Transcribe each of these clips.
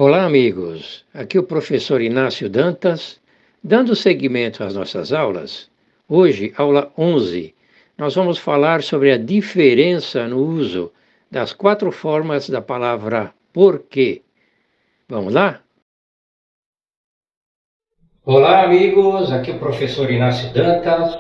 Olá, amigos. Aqui o professor Inácio Dantas, dando seguimento às nossas aulas. Hoje, aula 11, nós vamos falar sobre a diferença no uso das 4 formas da palavra porquê. Vamos lá? Olá, amigos. Aqui o professor Inácio Dantas,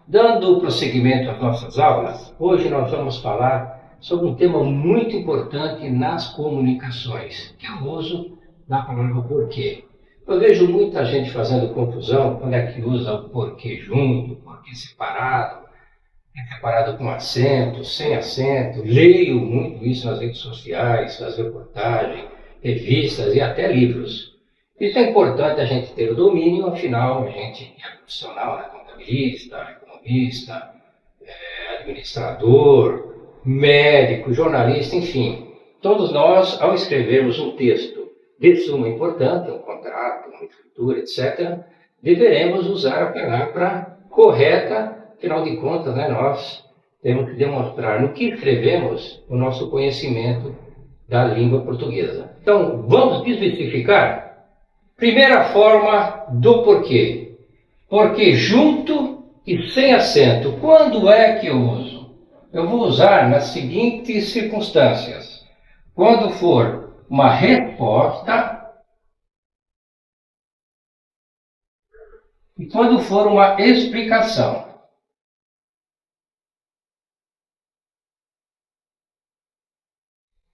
dando prosseguimento às nossas aulas. Hoje nós vamos falar sobre um tema muito importante nas comunicações, que é o uso da palavra porquê. Eu vejo muita gente fazendo confusão quando é que usa o porquê junto, porquê separado, separado com acento, sem acento. Leio muito isso nas redes sociais, nas reportagens, revistas e até livros. Isso é importante a gente ter o domínio, afinal a gente é profissional, né? Contabilista, economista, administrador, médico, jornalista, enfim. Todos nós, ao escrevermos um texto de suma importância, um contrato, uma escritura, etc., deveremos usar a palavra correta, afinal de contas, né, nós temos que demonstrar no que escrevemos o nosso conhecimento da língua portuguesa. Então, vamos desmistificar? Primeira forma do porquê. Porquê junto e sem acento. Quando é que eu uso? Eu vou usar nas seguintes circunstâncias. Quando for uma resposta e quando for uma explicação.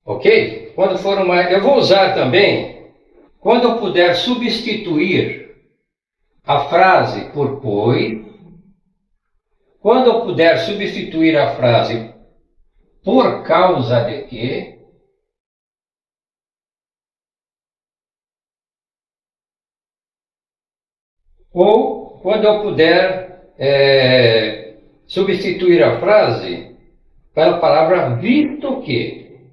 Ok? Quando for uma... Eu vou usar também quando eu puder substituir a frase por pois, quando eu puder substituir a frase por causa de que, ou quando eu puder substituir a frase pela palavra visto que.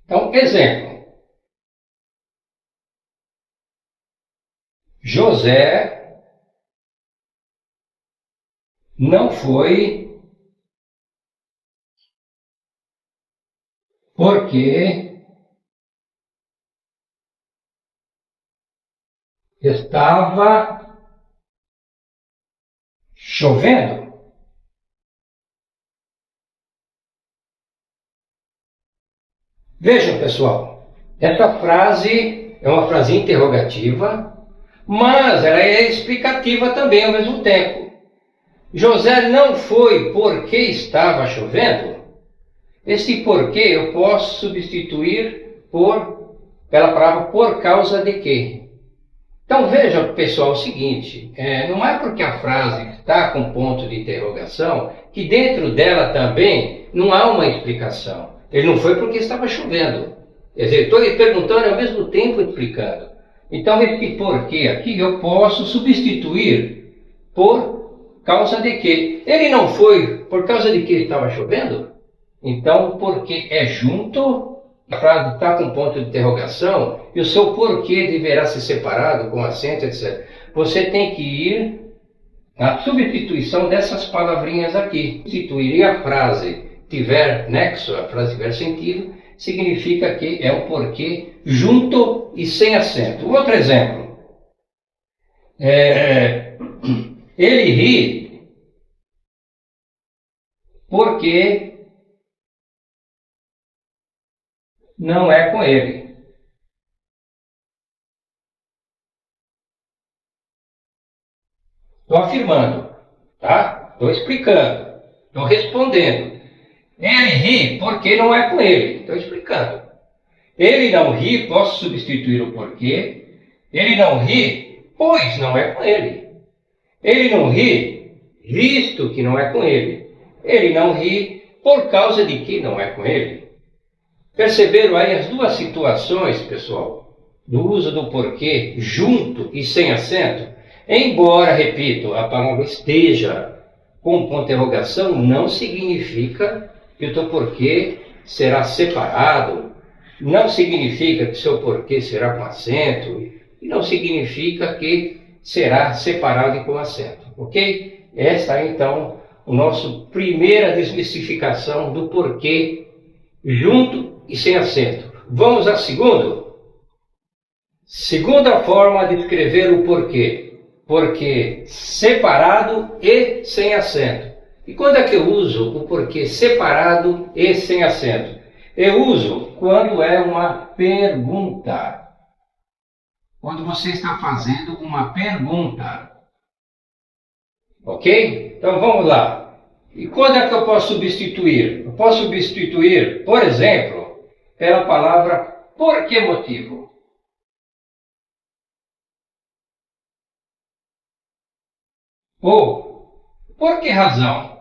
Então, exemplo. José não foi porque estava chovendo. Vejam, pessoal, essa frase é uma frase interrogativa, mas ela é explicativa também ao mesmo tempo. José não foi porque estava chovendo. Esse porquê eu posso substituir pela palavra por causa de quê. Então veja, pessoal, o seguinte, não é porque a frase está com ponto de interrogação que dentro dela também não há uma explicação. Ele não foi porque estava chovendo. Quer dizer, estou lhe perguntando e ao mesmo tempo explicando. Então esse porquê aqui eu posso substituir por causa de quê. Ele não foi por causa de que estava chovendo? Então o porquê é junto, a frase está com ponto de interrogação e o seu porquê deverá ser separado com acento, etc. Você tem que ir na substituição dessas palavrinhas aqui. Substituir a frase tiver nexo, a frase tiver sentido, significa que é o porquê junto e sem acento. Outro exemplo. Ele ri porque não é com ele. Estou afirmando, tá? Estou explicando, estou respondendo. Ele ri porque não é com ele. Estou explicando. Ele não ri, posso substituir o porquê. Ele não ri, pois não é com ele. Ele não ri, visto que não é com ele. Ele não ri, por causa de que não é com ele. Perceberam aí as duas situações, pessoal, do uso do porquê junto e sem acento? Embora, repito, a palavra esteja com ponto de interrogação, não significa que o teu porquê será separado, não significa que seu porquê será com acento, e não significa que será separado e com acento, ok? Essa é, então, a nossa primeira desmistificação do porquê junto e sem acento. Vamos a segundo? Segunda forma de escrever o porquê. Porquê separado e sem acento. E quando é que eu uso o porquê separado e sem acento? Eu uso quando é uma pergunta. Quando você está fazendo uma pergunta. Ok? Então vamos lá. E quando é que eu posso substituir? Eu posso substituir, por exemplo, pela palavra por que motivo? Ou por que razão?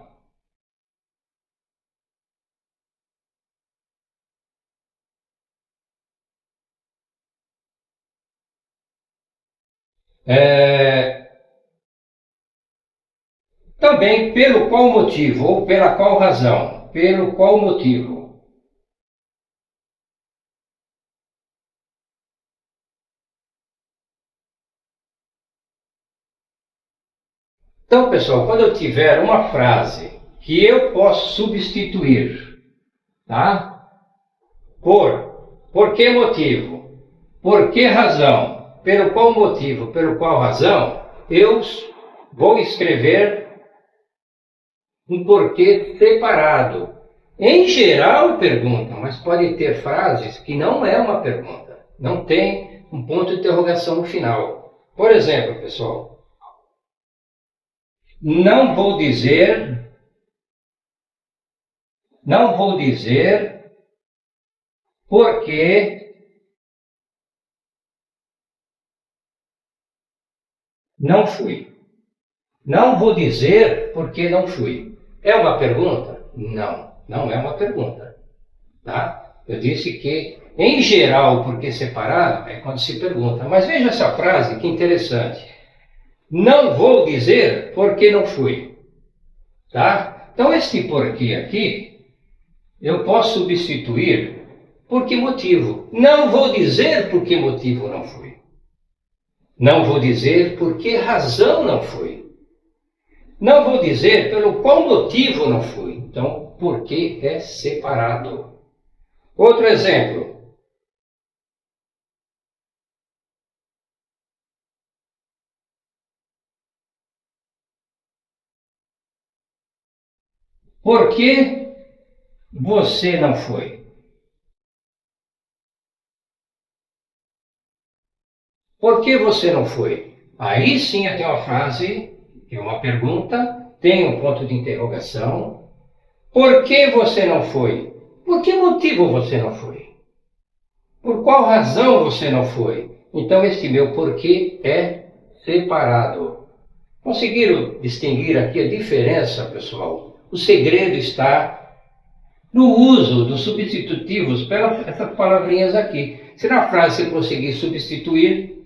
Também pelo qual motivo ou pela qual razão? Pelo qual motivo? Então, pessoal, quando eu tiver uma frase que eu posso substituir, tá? Por que motivo? Por que razão? Pelo qual motivo? Pelo qual razão? Eu vou escrever um porquê separado. Em geral, pergunta, mas pode ter frases que não é uma pergunta. Não tem um ponto de interrogação no final. Por exemplo, pessoal, não vou dizer porque não fui. Não vou dizer porque não fui. É uma pergunta? Não, não é uma pergunta. Tá? Eu disse que, em geral, porque separado é quando se pergunta. Mas veja essa frase, que interessante. Não vou dizer porque não fui. Tá? Então, este porquê aqui, eu posso substituir por que motivo. Não vou dizer por que motivo não fui. Não vou dizer por que razão não fui. Não vou dizer pelo qual motivo não fui. Então, porque é separado. Outro exemplo. Por que você não foi? Por que você não foi? Aí sim tem uma frase, tem uma pergunta, tem um ponto de interrogação. Por que você não foi? Por que motivo você não foi? Por qual razão você não foi? Então este meu porquê é separado. Conseguiram distinguir aqui a diferença, pessoal? O segredo está no uso dos substitutivos pelas essas palavrinhas aqui. Se na frase você conseguir substituir,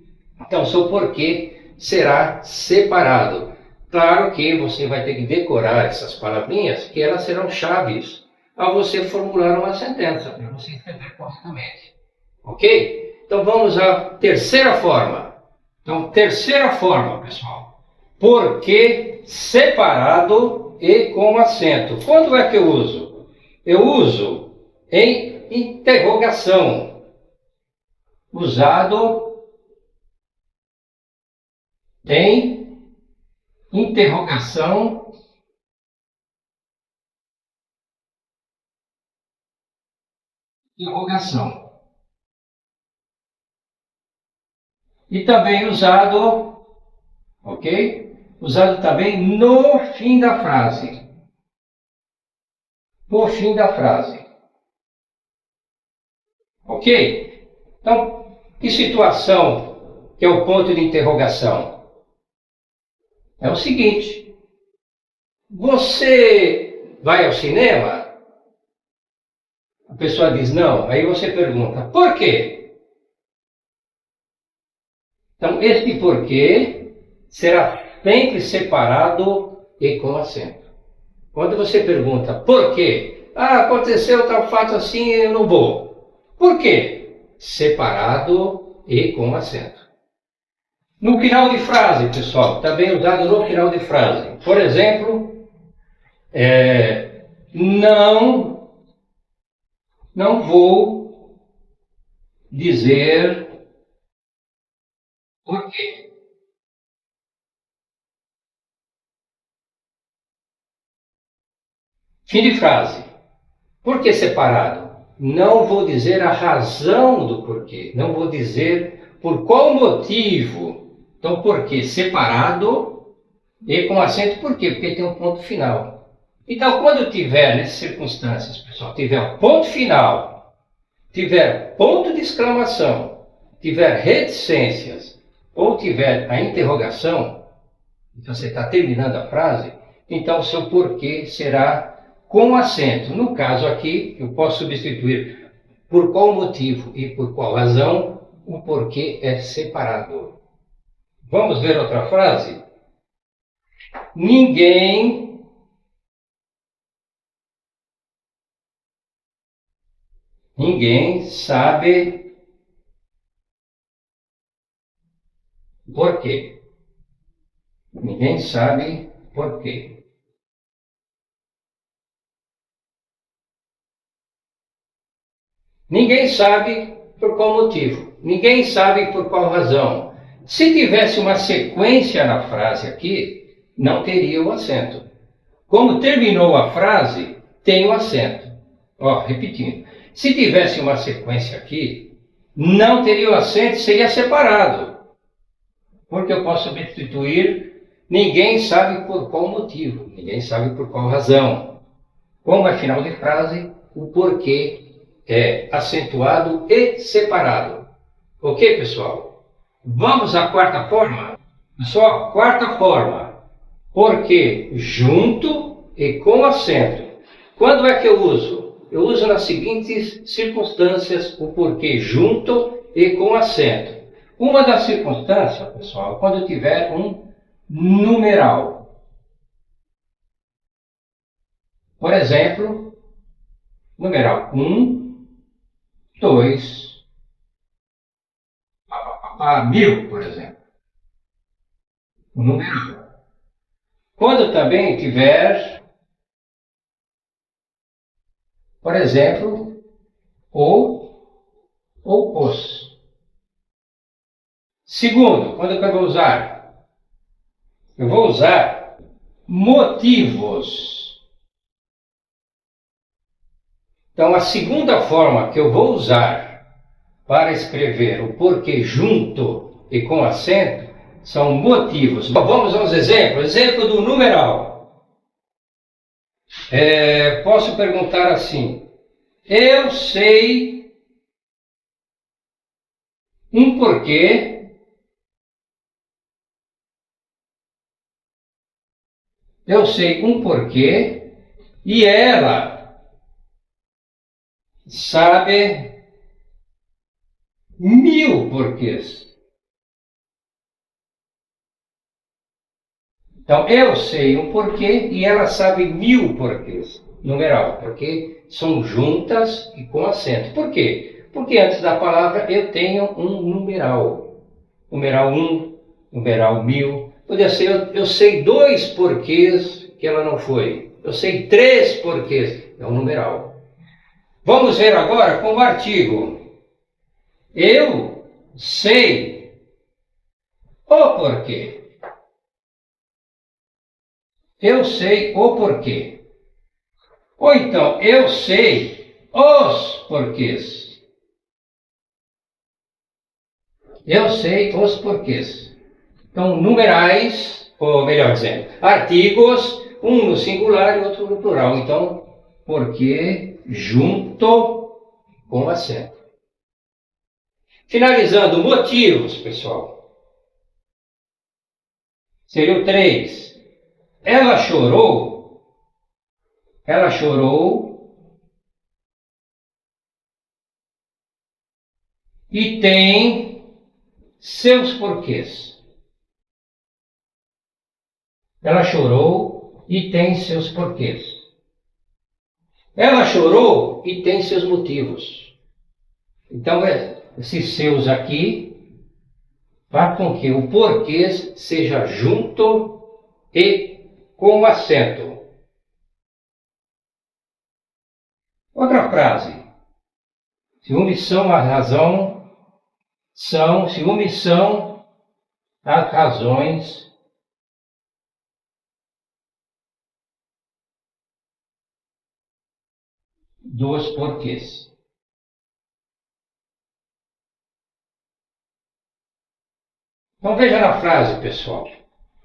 então seu porquê será separado. Claro que você vai ter que decorar essas palavrinhas, que elas serão chaves a você formular uma sentença, para você entender corretamente. Ok? Então vamos à terceira forma. Então, terceira forma, pessoal. Porquê separado e com acento. Quando é que eu uso? Eu uso em interrogação. Usado em interrogação E também usado, ok? Usado também no fim da frase. No fim da frase. Ok? Então, que situação que é o ponto de interrogação? É o seguinte. Você vai ao cinema? A pessoa diz não. Aí você pergunta, por quê? Então, este porquê será sempre separado e com acento. Quando você pergunta por quê? Ah, aconteceu tal fato assim, eu não vou. Por quê? Separado e com acento. No final de frase, pessoal, também usado no final de frase. Por exemplo, Não vou dizer por quê. Fim de frase. Por que separado? Não vou dizer a razão do porquê. Não vou dizer por qual motivo. Então, por quê? Separado e com acento por quê? Porque tem um ponto final. Então, quando tiver, nessas circunstâncias, pessoal, tiver um ponto final, tiver ponto de exclamação, tiver reticências, ou tiver a interrogação, então você está terminando a frase, então o seu porquê será com acento. No caso aqui, eu posso substituir por qual motivo e por qual razão, o porquê é separado. Vamos ver outra frase? Ninguém sabe por quê. Ninguém sabe por quê. Ninguém sabe por qual motivo. Ninguém sabe por qual razão. Se tivesse uma sequência na frase aqui, não teria o acento. Como terminou a frase, tem o acento. Repetindo. Se tivesse uma sequência aqui, não teria o acento, seria separado. Porque eu posso substituir, ninguém sabe por qual motivo, ninguém sabe por qual razão. Como é final de frase, o porquê é acentuado e separado. Ok, pessoal? Vamos à quarta forma? Pessoal, quarta forma. Porquê junto e com acento. Quando é que eu uso? Eu uso nas seguintes circunstâncias o porquê junto e com acento. Uma das circunstâncias, pessoal, quando eu tiver um numeral. Por exemplo, numeral 1, 2, 1000, por exemplo. Um numeral. Quando também tiver, por exemplo, o ou os. Segundo, quando eu vou usar? Eu vou usar motivos. Então, a segunda forma que eu vou usar para escrever o porquê junto e com acento são motivos. Vamos aos exemplos. Exemplo do numeral. Posso perguntar assim: eu sei um porquê e ela sabe 1000 porquês. Então, eu sei um porquê e ela sabe 1000 porquês. Numeral, porque são juntas e com acento. Por quê? Porque antes da palavra eu tenho um numeral. Numeral 1, numeral 1000. Podia ser, eu sei 2 porquês que ela não foi. Eu sei 3 porquês. É um numeral. Vamos ver agora com o artigo. Eu sei o porquê. Eu sei o porquê. Ou então, eu sei os porquês. Eu sei os porquês. Então, numerais, ou melhor dizendo, artigos, um no singular e outro no plural. Então, porquê junto com acento. Finalizando, motivos, pessoal. Seria o 3. Ela chorou e tem seus porquês. Ela chorou e tem seus porquês. Ela chorou e tem seus motivos. Então, esses seus aqui, faz com que o porquês seja junto e com acento. Outra frase. Ciúmes são a razão, ciúmes são as razões dos porquês. Então veja na frase, pessoal.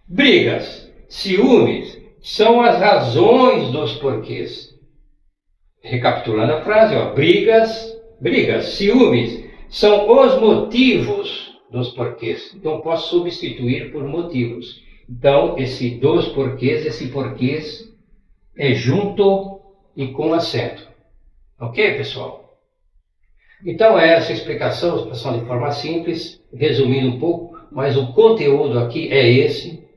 Brigas, ciúmes são as razões dos porquês. Recapitulando a frase, ó, brigas, ciúmes são os motivos dos porquês. Então posso substituir por motivos. Então esse dos porquês, esse porquês é junto e com acento. Ok, pessoal? Então essa explicação de forma simples, resumindo um pouco, mas o conteúdo aqui é esse,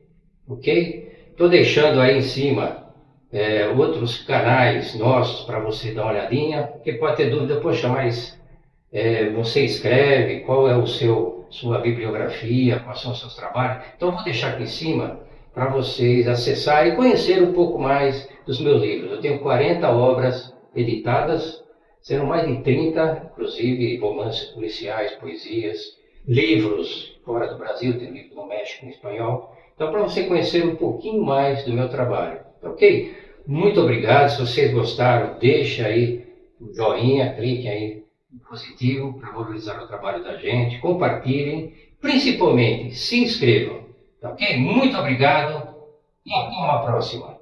ok? Estou deixando aí em cima outros canais nossos para você dar uma olhadinha, porque pode ter dúvida, poxa, mas você escreve, qual é sua bibliografia, quais são os seus trabalhos. Então eu vou deixar aqui em cima para vocês acessarem e conhecer um pouco mais dos meus livros. Eu tenho 40 obras editadas, sendo mais de 30, inclusive romances policiais, poesias, livros fora do Brasil, tem livro no México em espanhol. Então, para você conhecer um pouquinho mais do meu trabalho, ok? Muito obrigado. Se vocês gostaram, deixa aí um joinha, clique aí no positivo para valorizar o trabalho da gente, compartilhem, principalmente se inscrevam, ok? Muito obrigado e até uma próxima.